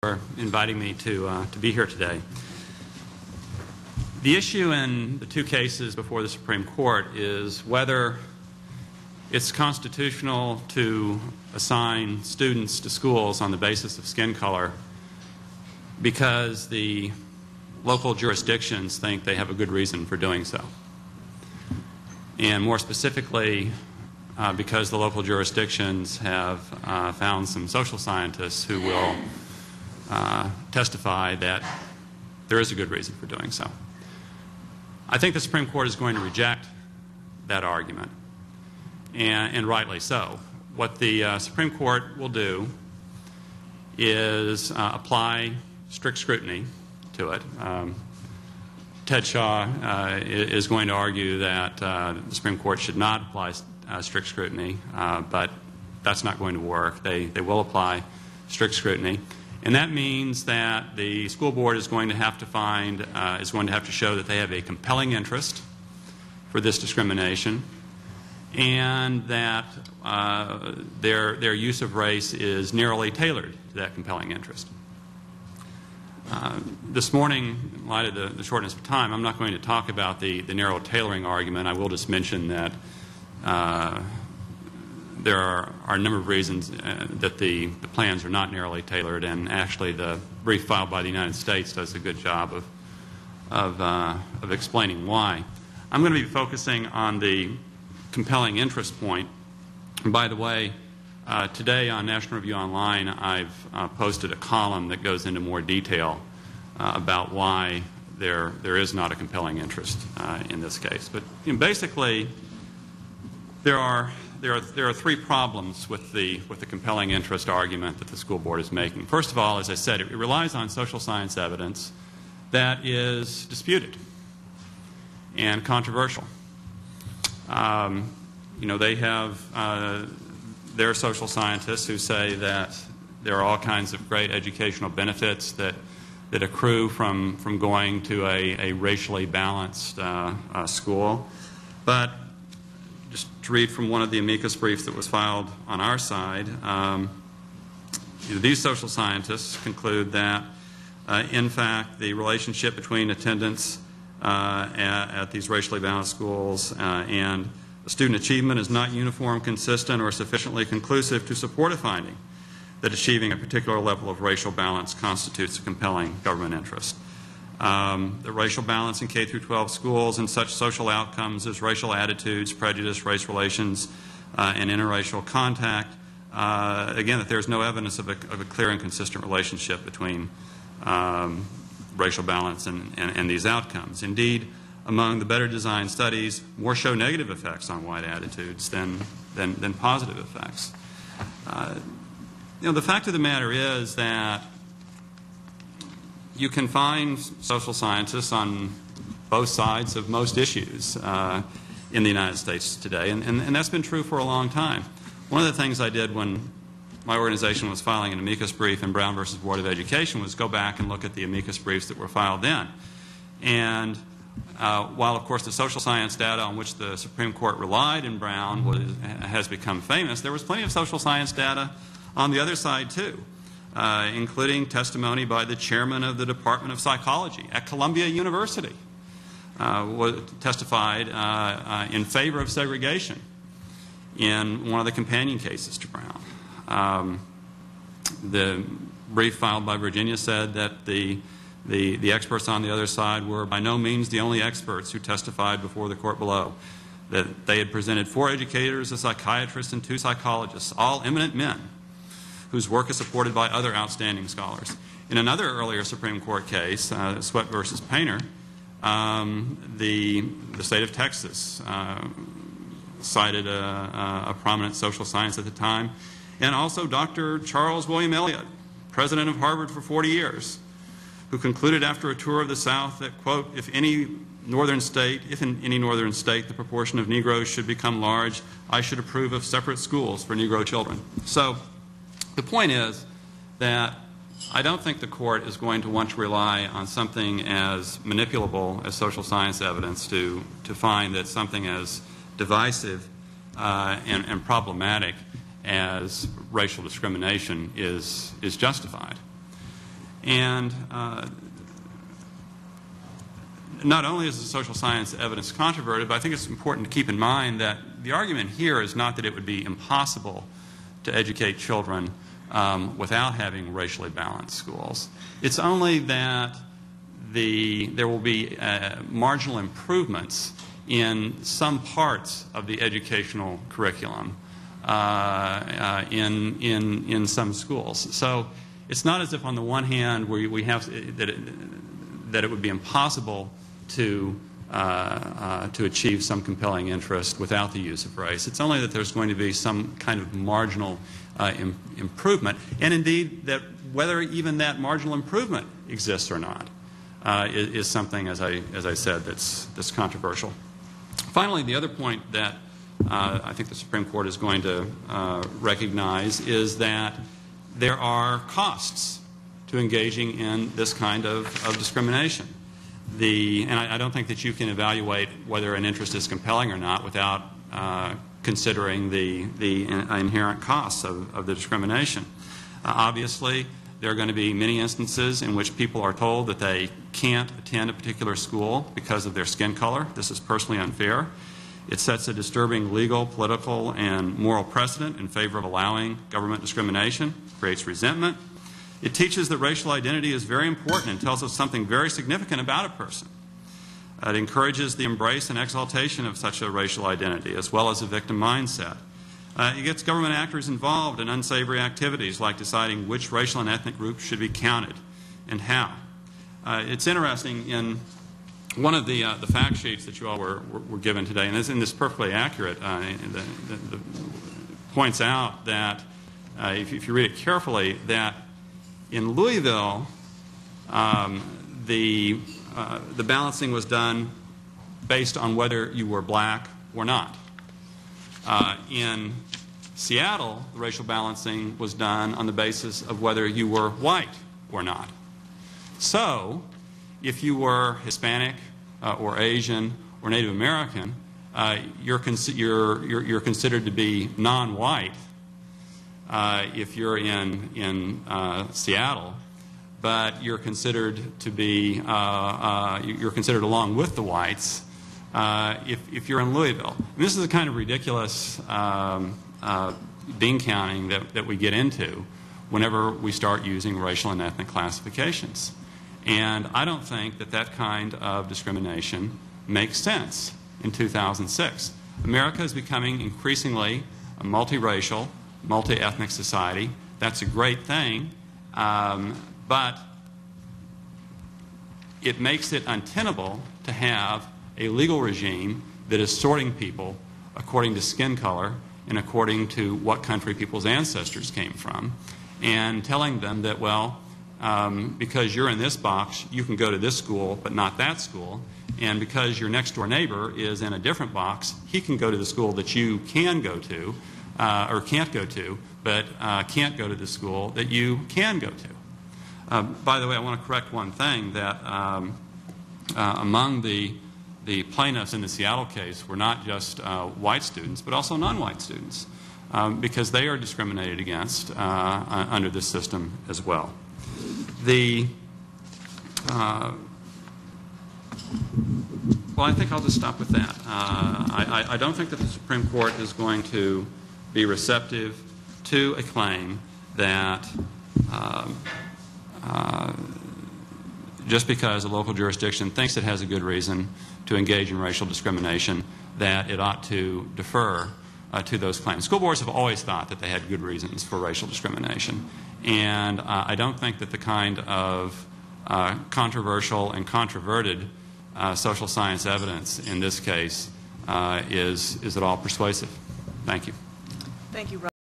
for inviting me to be here today. The issue in the two cases before the Supreme Court is whether it's constitutional to assign students to schools on the basis of skin color because the local jurisdictions think they have a good reason for doing so. And more specifically, because the local jurisdictions have found some social scientists who will testify that there is a good reason for doing so. I think the Supreme Court is going to reject that argument, and rightly so. What the Supreme Court will do is apply strict scrutiny to it. Ted Shaw is going to argue that the Supreme Court should not apply strict scrutiny, but that's not going to work. They will apply strict scrutiny. And that means that the school board is going to have to show that they have a compelling interest for this discrimination, and that their use of race is narrowly tailored to that compelling interest. This morning, in light of the shortness of time, I'm not going to talk about the narrow tailoring argument. I will just mention that there are a number of reasons that the plans are not narrowly tailored, and actually the brief filed by the United States does a good job of explaining why. I'm going to be focusing on the compelling interest point. And by the way, today on National Review Online, I've posted a column that goes into more detail about why there is not a compelling interest in this case. But basically, there are three problems with the compelling interest argument that the school board is making. First of all, as I said, it relies on social science evidence that is disputed and controversial. They have their social scientists who say that there are all kinds of great educational benefits that accrue from going to a racially balanced school. But just to read from one of the amicus briefs that was filed on our side, these social scientists conclude that, in fact, the relationship between attendance at these racially balanced schools and student achievement is not uniform, consistent, or sufficiently conclusive to support a finding that achieving a particular level of racial balance constitutes a compelling government interest. The racial balance in K through 12 schools and such social outcomes as racial attitudes, prejudice, race relations, and interracial contact, again, that there's no evidence of a clear and consistent relationship between racial balance and these outcomes. Indeed, among the better designed studies, more show negative effects on white attitudes than positive effects. The fact of the matter is that you can find social scientists on both sides of most issues in the United States today, and that's been true for a long time. One of the things I did when my organization was filing an amicus brief in Brown versus Board of Education was go back and look at the amicus briefs that were filed then. And while, of course, the social science data on which the Supreme Court relied in Brown has become famous, there was plenty of social science data on the other side, too, including testimony by the chairman of the Department of Psychology at Columbia University, testified in favor of segregation in one of the companion cases to Brown. The brief filed by Virginia said that the experts on the other side were by no means the only experts who testified before the court below, that they had presented 4 educators, a psychiatrist, and 2 psychologists, all eminent men whose work is supported by other outstanding scholars. In another earlier Supreme Court case, Sweat versus Painter, the state of Texas cited a prominent social science at the time, and also Dr. Charles William Eliot, president of Harvard for 40 years, who concluded after a tour of the South that, quote, if in any northern state the proportion of Negroes should become large, I should approve of separate schools for Negro children. So the point is that I don't think the court is going to want to rely on something as manipulable as social science evidence to find that something as divisive and problematic as racial discrimination is justified. And not only is the social science evidence controverted, but I think it's important to keep in mind that the argument here is not that it would be impossible to educate children without having racially balanced schools. It's only that there will be marginal improvements in some parts of the educational curriculum in some schools. So it's not as if on the one hand we have that it would be impossible to achieve some compelling interest without the use of race. It's only that there's going to be some kind of marginal improvement, and indeed that whether even that marginal improvement exists or not is something, as I said, that's controversial. Finally, the other point that I think the Supreme Court is going to recognize is that there are costs to engaging in this kind of discrimination. And I don't think that you can evaluate whether an interest is compelling or not without considering the inherent costs of the discrimination. Obviously, there are going to be many instances in which people are told that they can't attend a particular school because of their skin color. This is personally unfair. It sets a disturbing legal, political, and moral precedent in favor of allowing government discrimination, creates resentment. It teaches that racial identity is very important and tells us something very significant about a person. It encourages the embrace and exaltation of such a racial identity, as well as a victim mindset. It gets government actors involved in unsavory activities like deciding which racial and ethnic groups should be counted and how. It's interesting, in one of the fact sheets that you all were given today, and this is perfectly accurate, points out that, if you read it carefully, that in Louisville, the balancing was done based on whether you were black or not. In Seattle, the racial balancing was done on the basis of whether you were white or not. So, if you were Hispanic or Asian or Native American, you're considered to be non-white if you're in Seattle, but you're considered to be you're considered along with the whites if you're in Louisville. And this is the kind of ridiculous bean counting that we get into whenever we start using racial and ethnic classifications. And I don't think that kind of discrimination makes sense in 2006. America is becoming increasingly a multiracial, multi-ethnic society. That's a great thing, but it makes it untenable to have a legal regime that is sorting people according to skin color and according to what country people's ancestors came from, and telling them that, well, because you're in this box, you can go to this school but not that school, and because your next door neighbor is in a different box, he can go to the school that you can go to or can't go to, but can't go to the school that you can go to. By the way, I want to correct one thing, that among the plaintiffs in the Seattle case were not just white students, but also non-white students, because they are discriminated against under this system as well. Well, I think I'll just stop with that. I don't think that the Supreme Court is going to be receptive to a claim that just because a local jurisdiction thinks it has a good reason to engage in racial discrimination, that it ought to defer to those claims. School boards have always thought that they had good reasons for racial discrimination, and I don't think that the kind of controversial and controverted social science evidence in this case is at all persuasive. Thank you. Thank you, Rob.